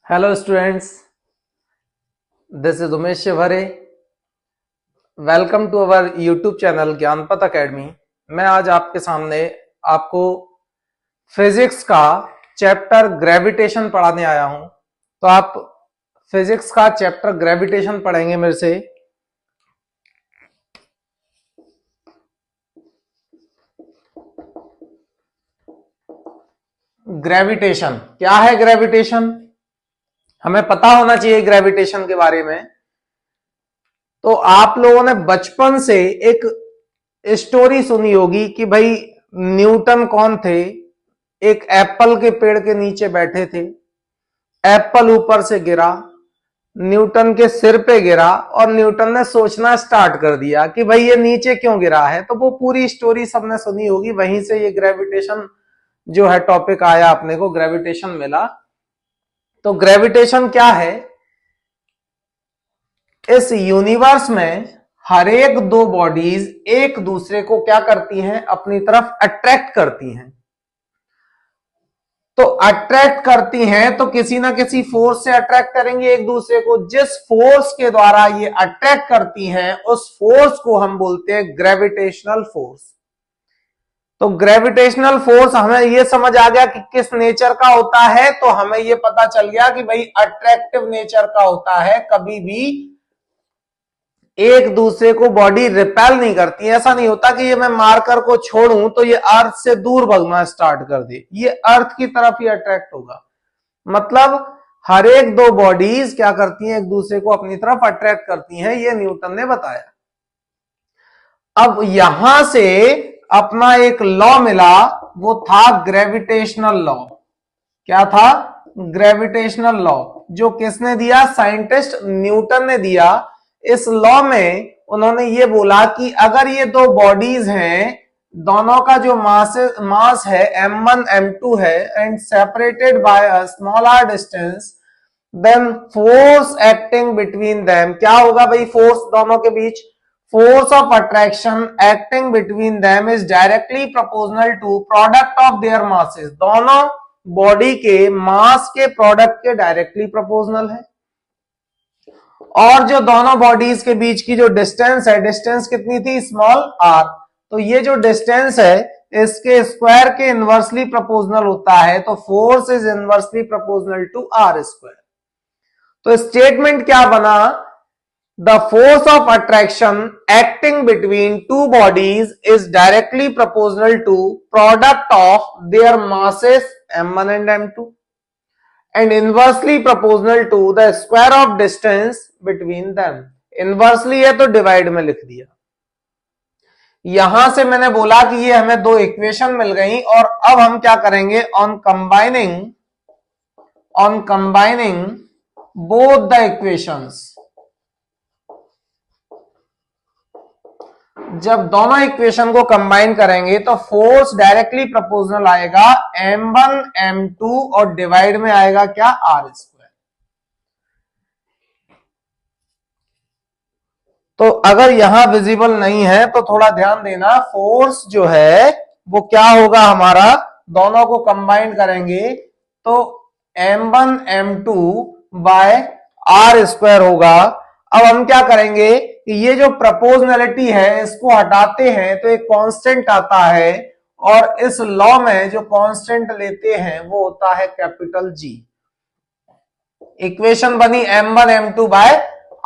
Hello students, this is Umesh Shivare. Welcome to our YouTube channel Gyanpath academy. मैं आज आपके सामने आपको फिजिक्स का चैप्टर ग्रेविटेशन पढ़ाने आया हूं। तो आप फिजिक्स का चैप्टर ग्रेविटेशन पढ़ेंगे मेरे से। ग्रेविटेशन क्या है? ग्रेविटेशन हमें पता होना चाहिए ग्रेविटेशन के बारे में। तो आप लोगों ने बचपन से एक स्टोरी सुनी होगी कि भाई न्यूटन कौन थे? एक एप्पल के पेड़ के नीचे बैठे थे, एप्पल ऊपर से गिरा, न्यूटन के सिर पे गिरा और न्यूटन ने सोचना स्टार्ट कर दिया कि भाई ये नीचे क्यों गिरा है। तो वो पूरी स्टोरी सबने सुनी होगी, वहीं से ये ग्रेविटेशन जो है टॉपिक आया, अपने को ग्रेविटेशन मिला। तो ग्रेविटेशन क्या है? इस यूनिवर्स में हर एक दो बॉडीज एक दूसरे को क्या करती हैं? अपनी तरफ अट्रैक्ट करती हैं। तो अट्रैक्ट करती हैं तो किसी ना किसी फोर्स से अट्रैक्ट करेंगे एक दूसरे को। जिस फोर्स के द्वारा ये अट्रैक्ट करती हैं उस फोर्स को हम बोलते हैं ग्रेविटेशनल फोर्स। तो ग्रेविटेशनल फोर्स हमें ये समझ आ गया कि किस नेचर का होता है। तो हमें ये पता चल गया कि भाई अट्रैक्टिव नेचर का होता है। कभी भी एक दूसरे को बॉडी रिपेल नहीं करती। ऐसा नहीं होता कि ये मैं मार्कर को छोड़ूं तो ये अर्थ से दूर भगना स्टार्ट कर दे, ये अर्थ की तरफ ही अट्रैक्ट होगा। मतलब हर एक दो बॉडीज क्या करती हैं? एक दूसरे को अपनी तरफ अट्रैक्ट करती हैं। ये न्यूटन ने बताया। अब यहां से अपना एक लॉ मिला, वो था ग्रेविटेशनल लॉ। क्या था? Gravitational law. जो किसने दिया? साइंटिस्ट न्यूटन ने दिया। इस लॉ में उन्होंने ये बोला कि अगर ये दो बॉडीज हैं, दोनों का जो मास है m1 m2 है and separated by a smaller distance, then force acting between them क्या होगा भाई? फोर्स दोनों के बीच, force of attraction acting between them is directly proportional to product of their masses. दोनों बॉडी के मास के प्रोडक्ट के डायरेक्टली प्रोपोर्शनल है। और जो दोनों बॉडीज के बीच की जो डिस्टेंस है, डिस्टेंस कितनी थी? Small r। तो ये जो डिस्टेंस है इसके स्क्वायर के इनवर्सली प्रोपोर्शनल होता है। तो force is inversely proportional to r square. तो स्टेटमेंट क्या बना? The force of attraction acting between two bodies is directly proportional to product of their masses m1 and m2 and inversely proportional to the square of distance between them। Inversely है तो divide में लिख दिया। यहां से मैंने बोला कि ये हमें दो इक्वेशन मिल गई और अब हम क्या करेंगे? On combining both the equations, जब दोनों इक्वेशन को कंबाइन करेंगे तो फोर्स डायरेक्टली प्रोपोर्शनल आएगा m1 m2 और डिवाइड में आएगा क्या? r square. तो अगर यहां विजिबल नहीं है तो थोड़ा ध्यान देना। फोर्स जो है वो क्या होगा हमारा? दोनों को कंबाइन करेंगे तो m1 m2 by r square होगा। अब हम क्या करेंगे कि ये जो प्रोपोर्शनलिटी है इसको हटाते हैं तो एक कांस्टेंट आता है और इस लॉ में जो कांस्टेंट लेते हैं वो होता है कैपिटल G। इक्वेशन बनी m1 m2 by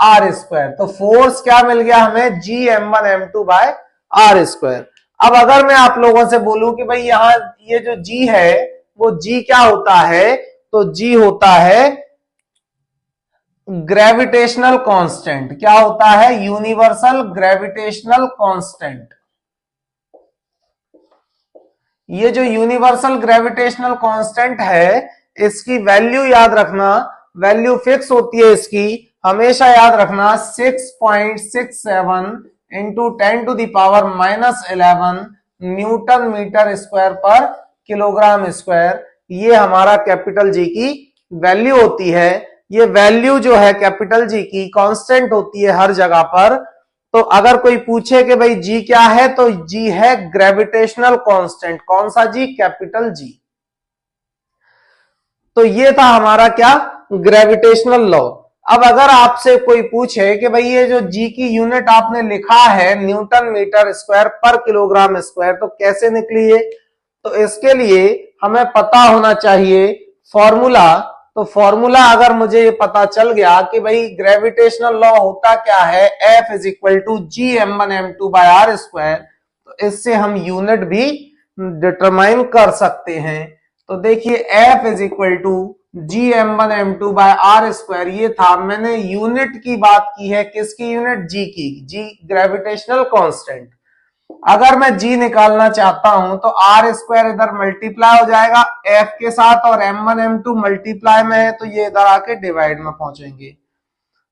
r square. तो फोर्स क्या मिल गया हमें? G m1 m2 by r square. अब अगर मैं आप लोगों से बोलूं कि भाई यहां ये जो G है वो G क्या होता है? तो G होता है ग्रेविटेशनल कांस्टेंट। क्या होता है? Universal gravitational constant. ये जो यूनिवर्सल ग्रेविटेशनल कांस्टेंट है इसकी वैल्यू याद रखना, वैल्यू फिक्स होती है इसकी, हमेशा याद रखना 6.67 into 10 to the power -11 newton metre square पर किलोग्राम स्क्वायर। ये हमारा कैपिटल जी की वैल्यू होती है। ये वैल्यू जो है कैपिटल जी की कांस्टेंट होती है हर जगह पर। तो अगर कोई पूछे कि भाई जी क्या है तो जी है ग्रेविटेशनल कांस्टेंट। कौन सा जी? Capital G. तो ये था हमारा क्या? Gravitational law. अब अगर आपसे कोई पूछे कि भाई ये जो जी की यूनिट आपने लिखा है न्यूटन मीटर स्क्वायर पर किलोग्राम स्क्वायर, तो कैसे निकली है? तो इसके लिए हमें पता होना चाहिए फॉर्मूला। तो फॉर्मूला अगर मुझे ये पता चल गया कि भाई ग्रेविटेशनल लॉ होता क्या है, F is equal to G m1m2 by R square, तो इससे हम यूनिट भी डिटरमाइन कर सकते हैं। तो देखिए F is equal to gm1m2 by R square, ये था, मैंने यूनिट की बात की है, किसकी यूनिट? जी की, जी ग्रेविटेशनल कांस्टेंट। अगर मैं जी निकालना चाहता हूं तो आर स्क्वायर इधर मल्टीप्लाई हो जाएगा एफ के साथ, और m1 m2 मल्टीप्लाई में है तो ये इधर आके डिवाइड में पहुंचेंगे।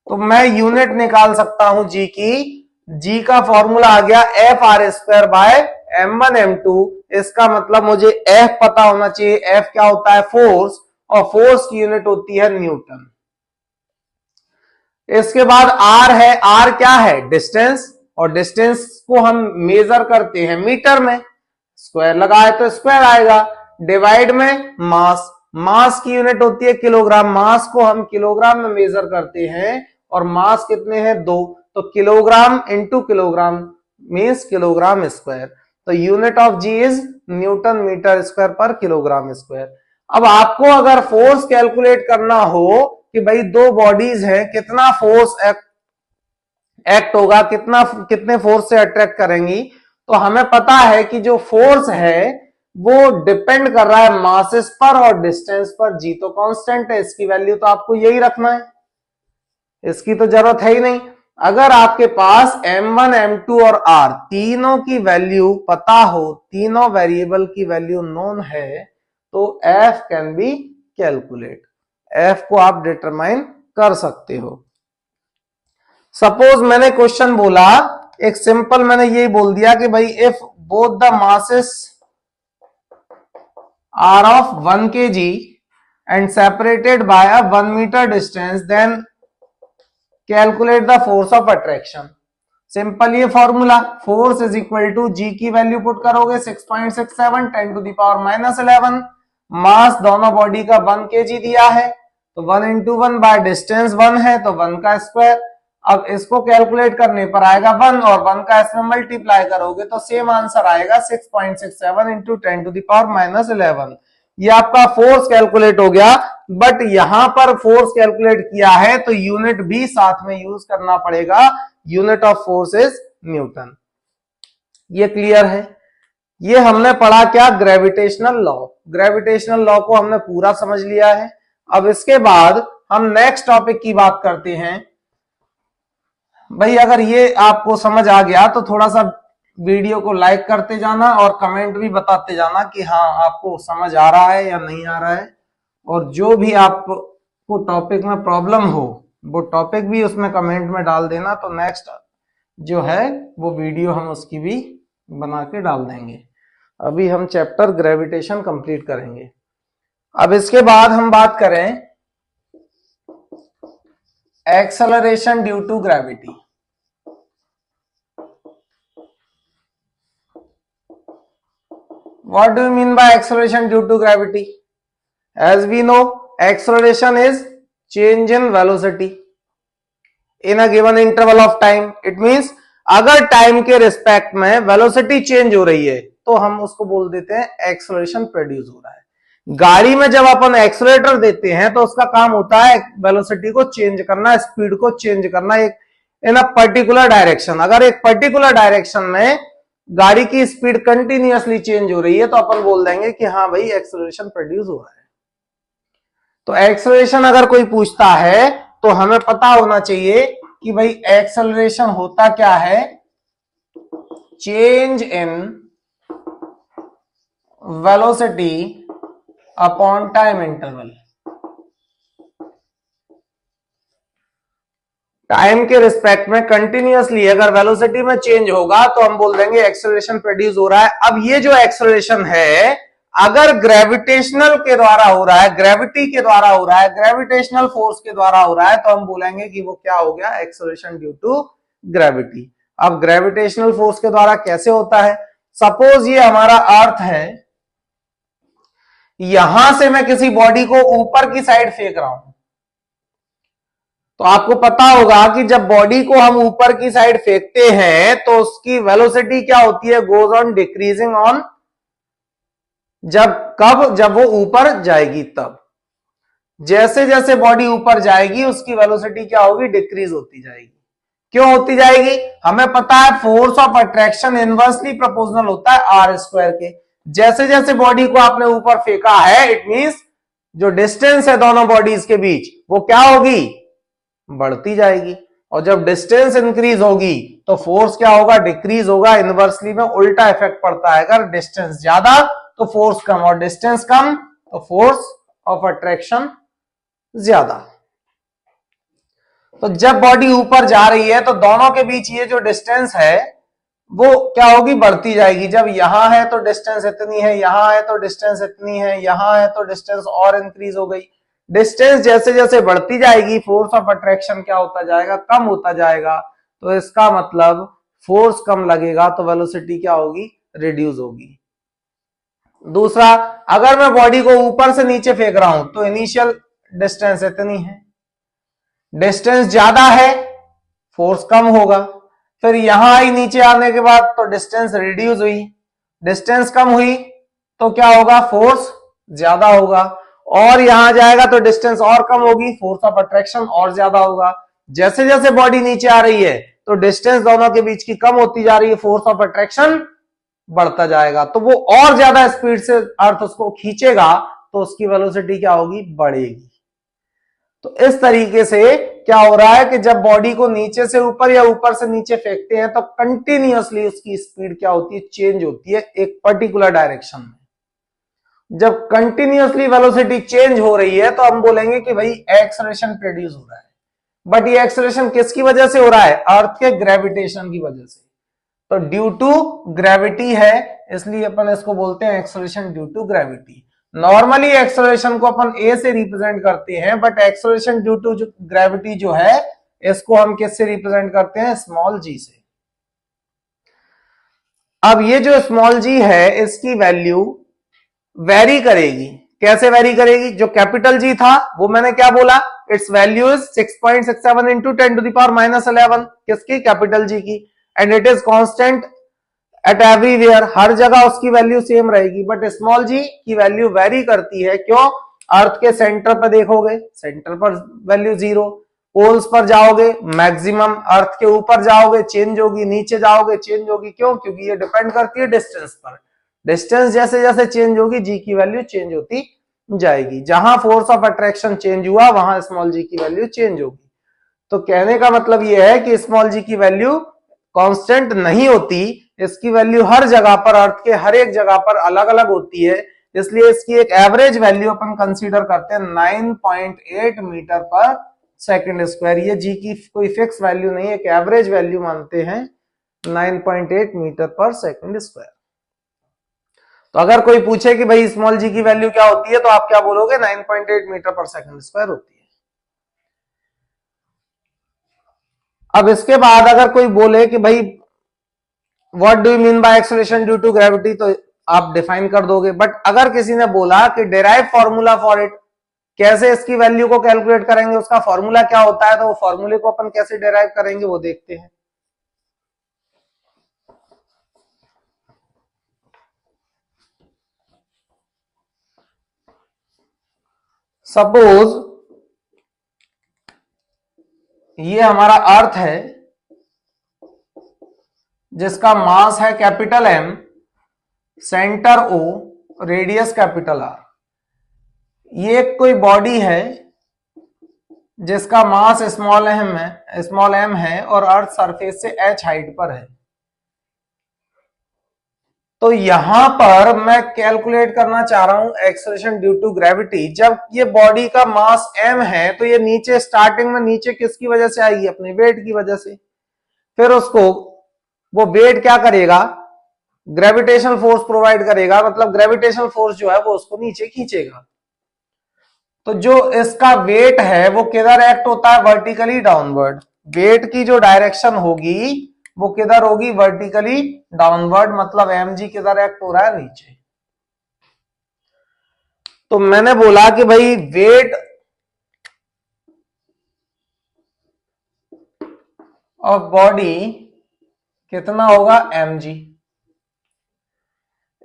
तो मैं यूनिट निकाल सकता हूं जी की। जी का फॉर्मूला आ गया F R square by m1 m2। इसका मतलब मुझे एफ पता होना चाहिए। एफ क्या होता है? फोर्स, और फोर्स की यूनिट होती है न्यूटन। इसके बाद आर है। आर क्या है? डिस्टेंस, और डिस्टेंस को हम मेजर करते हैं मीटर में, स्क्वायर लगाए तो स्क्वायर आएगा, डिवाइड में मास, मास की यूनिट होती है किलोग्राम, मास को हम किलोग्राम में मेजर करते हैं, और मास कितने हैं? 2, तो kilogram into kilogram means kilogram square. तो unit of G is newton metre square पर किलोग्राम स्क्वायर। अब आपको अगर फोर्स कैलकुलेट करना हो कि भाई दो बॉडीज है, कितना फोर्स एक्ट होगा, कितने फोर्स से अट्रैक्ट करेंगी, तो हमें पता है कि जो फोर्स है वो डिपेंड कर रहा है मासेस पर और डिस्टेंस पर। जी तो कांस्टेंट है, इसकी वैल्यू तो आपको यही रखना है, इसकी तो जरूरत है ही नहीं। अगर आपके पास m1 m2 और r तीनों की वैल्यू पता हो, तीनों वेरिएबल की वैल्यू नोन है, तो f can be calculate, f को आप डिटरमाइन कर सकते हो। सपोज मैंने क्वेश्चन बोला, एक सिंपल मैंने यही बोल दिया कि भाई if both the masses are of 1 kg and separated by a 1 metre distance, then calculate the force of attraction. Simple ये formula, force is equal to G की वैल्यू पुट करोगे 6.67 10 टू द पावर -11, मास दोनों body का 1 kg दिया है, तो 1 into 1 by distance 1 है तो 1 का स्क्वायर। अब इसको कैलकुलेट करने पर आएगा 1, और 1 का इसमें मल्टीप्लाई करोगे तो सेम आंसर आएगा 6.67 इंटू 10 टू द पावर -11। ये आपका फोर्स कैलकुलेट हो गया। बट यहां पर फोर्स कैलकुलेट किया है तो यूनिट भी साथ में यूज करना पड़ेगा, unit of force is Newton. ये क्लियर है? ये हमने पढ़ा क्या? Gravitational law. ग्रेविटेशनल लॉ को हमने पूरा समझ लिया है। अब इसके बाद हम नेक्स्ट टॉपिक की बात करते हैं। भाई अगर ये आपको समझ आ गया तो थोड़ा सा वीडियो को लाइक करते जाना और कमेंट भी बताते जाना कि हाँ आपको समझ आ रहा है या नहीं आ रहा है, और जो भी आपको टॉपिक में प्रॉब्लम हो वो टॉपिक भी उसमें कमेंट में डाल देना, तो नेक्स्ट जो है वो वीडियो हम उसकी भी बना के डाल देंगे। अभी हम चैप्टर ग्रेविटेशन कंप्लीट करेंगे। अब इसके बाद हम बात करें acceleration due to gravity. What do you mean by acceleration due to gravity? As we know, acceleration is change in velocity in a given interval of time. It means अगर time के respect में velocity change हो रही है तो हम उसको बोल देते हैं एक्सेलरेशन प्रोड्यूस हो रहा है। गाड़ी में जब अपन एक्सेलरेटर देते हैं तो उसका काम होता है वेलोसिटी को चेंज करना, स्पीड को चेंज करना एक इन अ पर्टिकुलर डायरेक्शन। अगर एक पर्टिकुलर डायरेक्शन में गाड़ी की स्पीड कंटिन्यूअसली चेंज हो रही है तो अपन बोल देंगे कि हाँ भाई एक्सेलरेशन प्रोड्यूस हो रहा है। तो एक्सेलरेशन अगर कोई पूछता है तो हमें पता होना चाहिए कि भाई एक्सेलरेशन होता क्या है? Change in velocity upon time interval. Time के रिस्पेक्ट में कंटिन्यूअसली अगर वेलोसिटी में चेंज होगा तो हम बोल देंगे एक्सेलरेशन प्रोड्यूस हो रहा है। अब ये जो एक्सेलरेशन है अगर ग्रेविटेशनल के द्वारा हो रहा है, ग्रेविटी के द्वारा हो रहा है, ग्रेविटेशनल फोर्स के द्वारा हो रहा है, तो हम बोलेंगे कि वो क्या हो गया? Acceleration due to gravity. अब ग्रेविटेशनल फोर्स के द्वारा कैसे होता है? सपोज ये हमारा अर्थ है, यहां से मैं किसी बॉडी को ऊपर की साइड फेंक रहा हूं, तो आपको पता होगा कि जब बॉडी को हम ऊपर की साइड फेंकते हैं तो उसकी वेलोसिटी क्या होती है, गोज ऑन डिक्रीजिंग ऑन, जब वो ऊपर जाएगी तब। जैसे जैसे बॉडी ऊपर जाएगी उसकी वेलोसिटी क्या होगी, डिक्रीज होती जाएगी। क्यों होती जाएगी, हमें पता है force of attraction inversely proportional होता है आर स्क्वायर के। जैसे जैसे बॉडी को आपने ऊपर फेंका है, इट मींस जो डिस्टेंस है दोनों बॉडीज के बीच वो क्या होगी, बढ़ती जाएगी। और जब डिस्टेंस इंक्रीज होगी तो फोर्स क्या होगा, डिक्रीज होगा। इनवर्सली में उल्टा इफेक्ट पड़ता है, अगर डिस्टेंस ज्यादा तो फोर्स कम और डिस्टेंस कम तो फोर्स ऑफ अट्रैक्शन ज्यादा। तो जब बॉडी ऊपर जा रही है तो दोनों के बीच ये जो डिस्टेंस है वो क्या होगी, बढ़ती जाएगी। जब यहां है तो डिस्टेंस इतनी है, यहां है तो डिस्टेंस इतनी है, यहां है तो डिस्टेंस और इंक्रीज हो गई। डिस्टेंस जैसे जैसे बढ़ती जाएगी फोर्स ऑफ अट्रैक्शन क्या होता जाएगा, कम होता जाएगा। तो इसका मतलब फोर्स कम लगेगा तो वेलोसिटी क्या होगी, रिड्यूस होगी। दूसरा, अगर मैं बॉडी को ऊपर से नीचे फेंक रहा हूं तो इनिशियल डिस्टेंस इतनी है, डिस्टेंस ज्यादा है फोर्स कम होगा। फिर यहां आई नीचे आने के बाद तो डिस्टेंस रिड्यूस हुई, डिस्टेंस कम हुई तो क्या होगा, फोर्स ज्यादा होगा। और यहां जाएगा तो डिस्टेंस और कम होगी, फोर्स ऑफ अट्रैक्शन और ज्यादा होगा। जैसे जैसे बॉडी नीचे आ रही है तो डिस्टेंस दोनों के बीच की कम होती जा रही है, फोर्स ऑफ अट्रैक्शन बढ़ता जाएगा। तो वो और ज्यादा स्पीड से अर्थ उसको खींचेगा तो उसकी वेलोसिटी क्या होगी, बढ़ेगी। तो इस तरीके से क्या हो रहा है कि जब बॉडी को नीचे से ऊपर या ऊपर से नीचे फेंकते हैं तो कंटिन्यूअसली उसकी स्पीड क्या होती है, चेंज होती है एक पर्टिकुलर डायरेक्शन में। जब कंटिन्यूअसली वेलोसिटी चेंज हो रही है तो हम बोलेंगे कि भाई एक्सेलरेशन प्रोड्यूस हो रहा है। बट ये एक्सेलरेशन किसकी वजह से हो रहा है, अर्थ के ग्रेविटेशन की वजह से। तो ड्यू टू ग्रेविटी है, इसलिए अपन इसको बोलते हैं acceleration due to gravity. Normally acceleration को अपन ए से रिप्रेजेंट करते हैं, but acceleration due to gravity जो है इसको हम किससे रिप्रेजेंट करते हैं, स्मॉल जी से। अब ये जो स्मॉल जी है इसकी वैल्यू वेरी करेगी। कैसे वेरी करेगी, जो कैपिटल जी था वो मैंने क्या बोला, इट्स वैल्यू इज 6.67 इंटू 10⁻11, किसकी, कैपिटल जी की। And it is constant at everywhere, हर जगह उसकी वैल्यू सेम रहेगी। बट स्मॉल जी की वैल्यू वेरी करती है, क्यों, अर्थ के सेंटर पर देखोगे, सेंटर पर वैल्यू 0, पोल्स पर जाओगे मैक्सिमम, अर्थ के ऊपर जाओगे चेंज होगी, नीचे जाओगे चेंज होगी। क्यों, क्योंकि ये डिपेंड करती है डिस्टेंस पर। डिस्टेंस जैसे जैसे चेंज होगी जी की वैल्यू चेंज होती जाएगी। जहां फोर्स ऑफ अट्रैक्शन चेंज हुआ वहां स्मॉल जी की वैल्यू चेंज होगी। तो कहने का मतलब यह है कि स्मॉल जी की वैल्यू कांस्टेंट नहीं होती, इसकी वैल्यू हर जगह पर, अर्थ के हर एक जगह पर अलग अलग होती है। इसलिए इसकी एक एवरेज वैल्यू अपन कंसीडर करते हैं 9.8 मीटर पर सेकंड स्क्वायर। ये जी की कोई फिक्स वैल्यू नहीं है, एक एवरेज वैल्यू मानते हैं 9.8 मीटर पर सेकंड स्क्वायर। तो अगर कोई पूछे कि भाई स्मॉल जी की वैल्यू क्या होती है तो आप क्या बोलोगे, 9.8 मीटर पर सेकंड स्क्वायर होती है। अब इसके बाद अगर कोई बोले कि भाई what do you mean by acceleration due to gravity, तो आप डिफाइन कर दोगे। बट अगर किसी ने बोला कि डिराइव फॉर्मूला फॉर इट, कैसे इसकी वैल्यू को कैलकुलेट करेंगे, उसका फॉर्मूला क्या होता है, तो वो फॉर्मूले को अपन कैसे डिराइव करेंगे वो देखते हैं। सपोज ये हमारा अर्थ है जिसका मास है capital M, centre O, radius capital R. ये कोई बॉडी है जिसका मास स्मॉल एम है और अर्थ सरफेस से h हाइट पर है। तो यहां पर मैं कैलकुलेट करना चाह रहा हूं एक्सेलरेशन ड्यू टू ग्रेविटी। जब ये बॉडी का मास m है तो ये नीचे स्टार्टिंग में नीचे किसकी वजह से आएगी, अपने वेट की वजह से। फिर उसको वो वेट क्या करेगा, ग्रेविटेशनल फोर्स प्रोवाइड करेगा, मतलब ग्रेविटेशनल फोर्स जो है वो उसको नीचे खींचेगा। तो जो इसका वेट है वो किधर एक्ट होता है, वर्टिकली डाउनवर्ड। वेट की जो डायरेक्शन होगी वो किधर होगी, वर्टिकली डाउनवर्ड, मतलब mg किधर एक्ट हो रहा है, नीचे। तो मैंने बोला कि भाई वेट ऑफ बॉडी कितना होगा mg।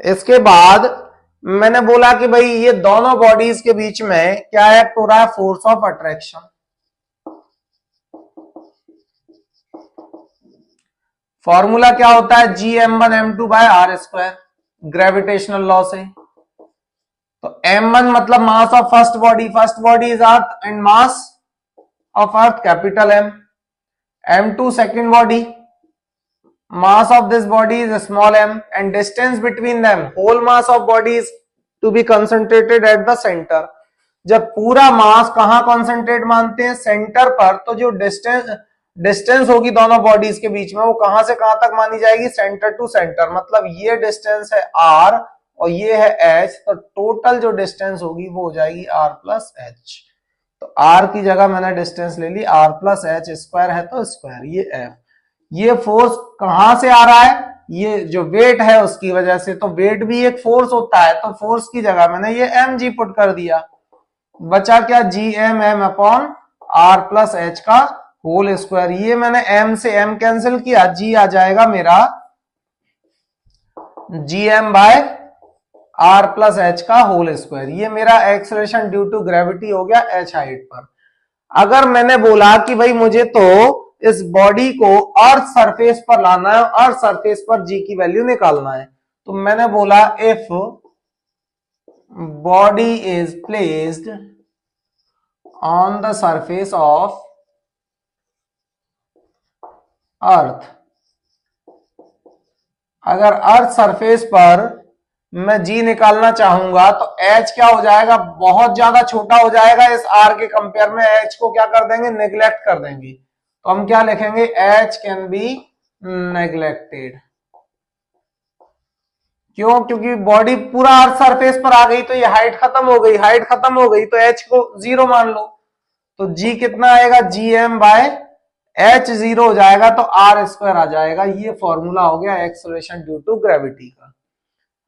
इसके बाद मैंने बोला कि भाई ये दोनों बॉडीज के बीच में क्या एक्ट हो रहा है, फोर्स ऑफ अट्रैक्शन। फॉर्मूला क्या होता है, Gm1m2 by R square, gravitational law से। तो m1 मतलब mass of first body is earth and mass of earth capital M। m2 second body, mass of this body is small m and distance between them, whole mass of body is to be concentrated at the center। जब पूरा मास कहां concentrate मानते हैं, centre पर, तो जो distance होगी दोनों बॉडीज के बीच में वो कहां से कहां तक मानी जाएगी, सेंटर टू सेंटर। मतलब ये डिस्टेंस है r और ये है h, तो टोटल जो डिस्टेंस होगी वो हो जाएगी r प्लस h। तो r की जगह मैंने डिस्टेंस ले ली r प्लस h, स्क्वायर है तो स्क्वायर, ये f। ये फोर्स कहां से आ रहा है, ये जो वेट है उसकी वजह से। तो वेट भी एक फोर्स होता है, तो फोर्स की जगह मैंने ये mg पुट कर दिया। बचा क्या, Gm upon r plus h का होल स्क्वायर। ये मैंने m से m कैंसिल किया, g आ जाएगा मेरा Gm by r plus h का होल स्क्वायर। ये मेरा एक्सेलरेशन ड्यू टू ग्रेविटी हो गया h हाइट पर। अगर मैंने बोला कि भाई मुझे तो इस बॉडी को अर्थ सरफेस पर लाना है, अर्थ सरफेस पर g की वैल्यू निकालना है, तो मैंने बोला if body is placed on the surface of earth, अगर अर्थ सरफेस पर मैं g निकालना चाहूंगा तो h क्या हो जाएगा, बहुत ज्यादा छोटा हो जाएगा इस r के कंपेयर में। h को क्या कर देंगे, नेग्लेक्ट कर देंगे। तो हम क्या लिखेंगे, h कैन बी नेग्लेक्टेड। क्यों, क्योंकि बॉडी पूरा अर्थ सरफेस पर आ गई तो ये हाइट खत्म हो गई, हाइट खत्म हो गई तो h को 0 मान लो। तो g कितना आएगा, Gm बाय h 0 हो जाएगा तो r स्क्वायर आ जाएगा। ये फॉर्मूला हो गया एक्सेलरेशन ड्यू टू ग्रेविटी का।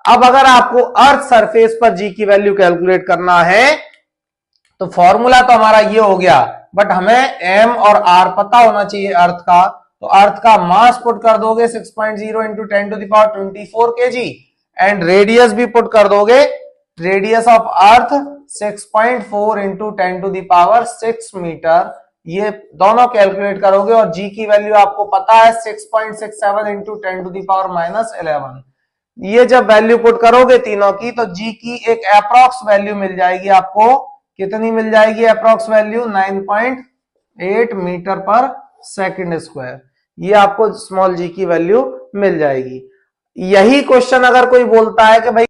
अब अगर आपको अर्थ सरफेस पर g की वैल्यू कैलकुलेट करना है तो फॉर्मूला तो हमारा ये हो गया, बट हमें m और r पता होना चाहिए अर्थ का। तो अर्थ का मास पुट कर दोगे 6.0 into 10 to the power 24 kg and radius भी पुट कर दोगे, रेडियस ऑफ अर्थ 6.4 इंटू 10 टू द पावर 6 मीटर। ये दोनों कैलकुलेट करोगे और g की वैल्यू आपको पता है 6.67 इंटू 10 टू द पावर -11। ये जब वैल्यू पुट करोगे तीनों की तो g की एक अप्रॉक्स वैल्यू मिल जाएगी आपको। कितनी मिल जाएगी अप्रॉक्स वैल्यू, 9.8 मीटर पर सेकंड स्क्वायर। ये आपको स्मॉल g की वैल्यू मिल जाएगी। यही क्वेश्चन अगर कोई बोलता है कि भाई